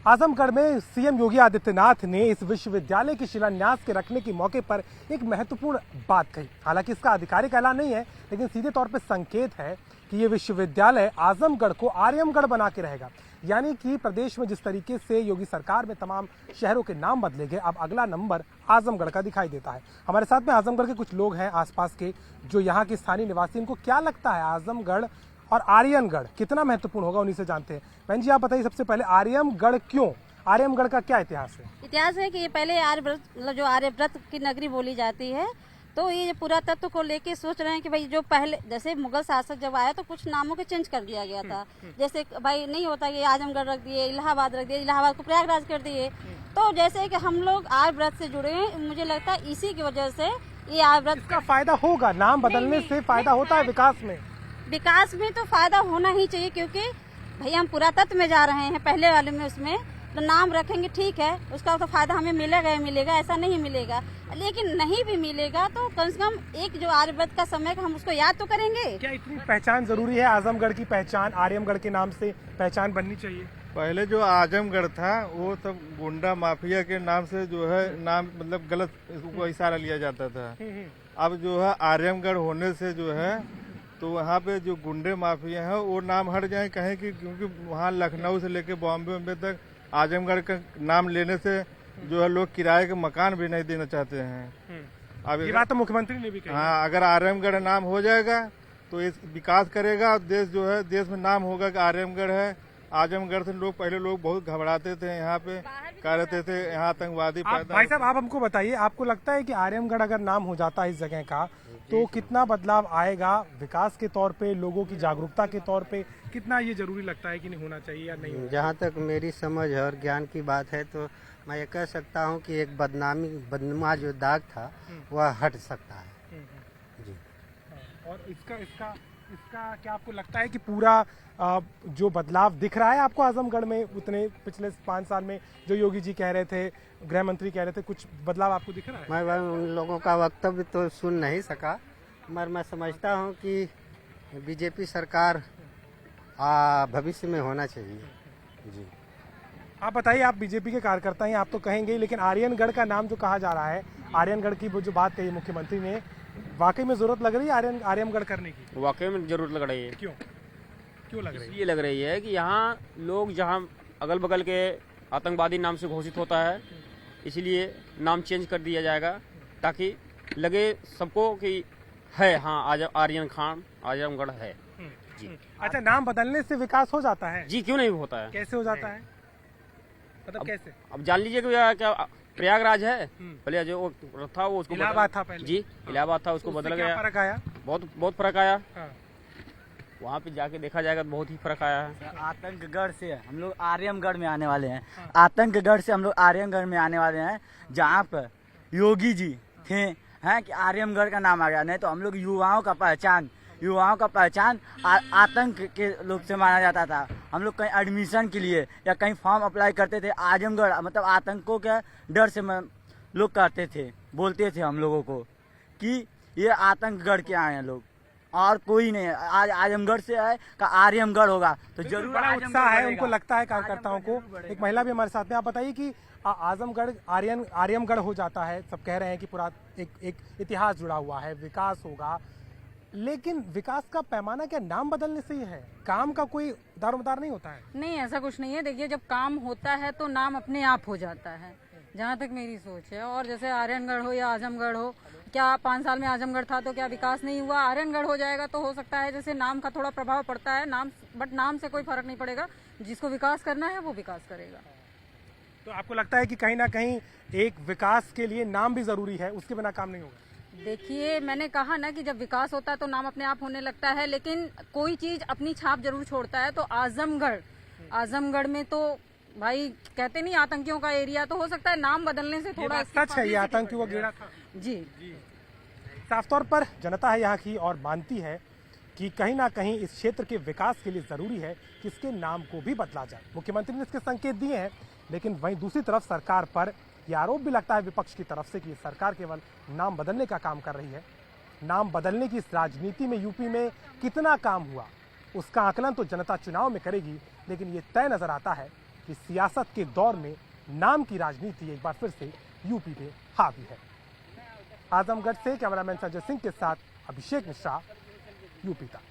आजमगढ़ में सीएम योगी आदित्यनाथ ने इस विश्वविद्यालय के शिलान्यास के रखने के मौके पर एक महत्वपूर्ण बात कही। हालांकि इसका आधिकारिक ऐलान नहीं है, लेकिन सीधे तौर पर संकेत है कि ये विश्वविद्यालय आजमगढ़ को आर्यमगढ़ बना के रहेगा। यानी कि प्रदेश में जिस तरीके से योगी सरकार में तमाम शहरों के नाम बदले गए, अब अगला नंबर आजमगढ़ का दिखाई देता है। हमारे साथ में आजमगढ़ के कुछ लोग हैं आसपास के, जो यहाँ के स्थानीय निवासी, इनको क्या लगता है आजमगढ़ और आर्यनगढ़ कितना महत्वपूर्ण होगा, उन्हीं से जानते हैं। बहन जी, आप बताइए सबसे पहले आर्यमगढ़ क्यों, आर्यमगढ़ का क्या इतिहास है? इतिहास है कि ये पहले आर्यव्रत, मतलब जो आर्यव्रत की नगरी बोली जाती है, तो ये पुरातत्व को लेके सोच रहे हैं कि भाई जो पहले जैसे मुगल शासक जब आया तो कुछ नामों के चेंज कर दिया गया था। जैसे भाई नहीं होता कि आजमगढ़ रख दिए, इलाहाबाद रख दिए, इलाहाबाद को प्रयागराज कर दिए। तो जैसे कि हम लोग आर्यव्रत से जुड़े हैं, मुझे लगता है इसी की वजह से ये आर्यव्रत का फायदा होगा। नाम बदलने से फायदा होता है विकास में तो फायदा होना ही चाहिए, क्योंकि भाई हम पुरातत्व में जा रहे हैं, पहले वाले में उसमें तो नाम रखेंगे, ठीक है, उसका तो फायदा हमें मिलेगा, ऐसा नहीं मिलेगा। लेकिन नहीं भी मिलेगा तो कम से कम एक जो आर्यव्रत का समय का हम उसको याद तो करेंगे। क्या इतनी पहचान जरूरी है? आजमगढ़ की पहचान आर्यमगढ़ के नाम से पहचान बननी चाहिए। पहले जो आजमगढ़ था वो सब गुंडा माफिया के नाम से जो है नाम मतलब गलत उसको इशारा लिया जाता था। अब जो है आर्यमगढ़ होने से जो है तो वहाँ पे जो गुंडे माफिया है वो नाम हट जाए कहें कि, क्योंकि वहाँ लखनऊ से लेके बॉम्बे तक आजमगढ़ का नाम लेने से जो है लोग किराए के मकान भी नहीं देना चाहते हैं। अब ये बात तो मुख्यमंत्री ने भी कही। हाँ, अगर आर्यमगढ़ नाम हो जाएगा तो इस विकास करेगा और देश जो है देश में नाम होगा कि आर्यमगढ़ है। आजमगढ़ से पहले लोग बहुत घबराते थे, यहाँ पे कह रहे थे यहाँ आतंकवादी पैदा। भाई साहब, आप हमको बताइए, आपको लगता है कि आर्यमगढ़ अगर नाम हो जाता है इस जगह का तो कितना बदलाव आएगा विकास के तौर पे, लोगों की जागरूकता के तौर पे? कितना ये जरूरी लगता है कि नहीं होना चाहिए या नहीं? जहाँ तक मेरी समझ और ज्ञान की बात है तो मैं ये कह सकता हूँ कि एक बदनुमा जो दाग था वह हट सकता है जी। और इसका क्या आपको लगता है कि पूरा जो बदलाव दिख रहा है आपको आजमगढ़ में, उतने पिछले 5 साल में जो योगी जी कह रहे थे, गृह मंत्री कह रहे थे, कुछ बदलाव आपको दिख रहा है? मैं उन लोगों का वक्तव्य तो सुन नहीं सका, मगर मैं समझता हूं कि बीजेपी सरकार भविष्य में होना चाहिए जी। आप बताइए, आप बीजेपी के कार्यकर्ता हैं, आप तो कहेंगे, लेकिन आर्यनगढ़ का नाम जो कहा जा रहा है, आर्यनगढ़ की वो जो बात कही मुख्यमंत्री ने, वाकई में जरूरत लग रही है आर्यमगढ़ करने की? वाकई में जरूरत लग रही है। क्यों लग रही है? ये लग रही है कि यहाँ लोग जहाँ अगल बगल के आतंकवादी नाम से घोषित होता है, इसलिए नाम चेंज कर दिया जाएगा ताकि लगे सबको कि है हाँ आर्यन खान आजमगढ़ है जी। अच्छा, नाम बदलने से विकास हो जाता है? जी, क्यों नहीं होता है? कैसे हो जाता है, मतलब कैसे? अब जान लीजिए कि क्या प्रयागराज है, पहले जो था वो उसको इलाहाबाद था पहले। जी, इलाहाबाद था, उसको बदल गया। फर्क आया? बहुत फर्क आया। वहाँ पे जाके देखा जाएगा तो बहुत ही फर्क आया है। आतंकगढ़ से हम लोग आर्यमगढ़ में आने वाले हैं। आतंकगढ़ से हम लोग आर्यमगढ़ में आने वाले हैं, जहाँ पर योगी जी थे हैं कि आर्यमगढ़ का नाम आ गया। नहीं तो हम लोग युवाओं का पहचान आतंक के लोग से माना जाता था। हम लोग कहीं एडमिशन के लिए या कहीं फॉर्म अप्लाई करते थे, आजमगढ़ मतलब आतंकों के डर से लोग करते थे, बोलते थे हम लोगों को कि ये आतंकगढ़ के आए हैं लोग, और कोई नहीं है। आज आजमगढ़ से है का आर्यमगढ़ होगा तो जरूर बड़ा उत्साह है उनको, लगता है कार्यकर्ताओं को। एक महिला भी हमारे साथ में, आप बताइए कि आजमगढ़ आर्यमगढ़ हो जाता है, सब कह रहे हैं कि पूरा एक इतिहास जुड़ा हुआ है, विकास होगा, लेकिन विकास का पैमाना क्या नाम बदलने से ही है? काम का कोई दारोमदार नहीं होता है? नहीं, ऐसा कुछ नहीं है। देखिए, जब काम होता है तो नाम अपने आप हो जाता है, जहाँ तक मेरी सोच है। और जैसे आर्यनगढ़ हो या आजमगढ़ हो, क्या 5 साल में आजमगढ़ था तो क्या विकास नहीं हुआ? आर्यनगढ़ हो जाएगा तो हो सकता है, जैसे नाम का थोड़ा प्रभाव पड़ता है, बट नाम से कोई फर्क नहीं पड़ेगा। जिसको विकास करना है वो विकास करेगा। तो आपको लगता है कि कहीं ना कहीं एक विकास के लिए नाम भी जरूरी है, उसके बिना काम नहीं होगा? देखिए, मैंने कहा ना कि जब विकास होता है तो नाम अपने आप होने लगता है, लेकिन कोई चीज अपनी छाप जरूर छोड़ता है। तो आजमगढ़ में तो भाई कहते नहीं आतंकियों का एरिया, तो हो सकता है नाम बदलने से थोड़ा सच है, ये आतंकियों का घेरा था जी। साफ तौर पर जनता है यहाँ की और मानती है कि कहीं ना कहीं इस क्षेत्र के विकास के लिए जरूरी है कि इसके नाम को भी बदला जाए। मुख्यमंत्री ने इसके संकेत दिए हैं, लेकिन वहीं दूसरी तरफ सरकार पर यह आरोप भी लगता है विपक्ष की तरफ से कि सरकार केवल नाम बदलने का काम कर रही है। नाम बदलने की इस राजनीति में यूपी में कितना काम हुआ, उसका आकलन तो जनता चुनाव में करेगी, लेकिन ये तय नजर आता है कि कि सियासत के दौर में नाम की राजनीति एक बार फिर से यूपी पे हावी है। आजमगढ़ से कैमरामैन संजय सिंह के साथ अभिषेक मिश्रा, यूपी तक।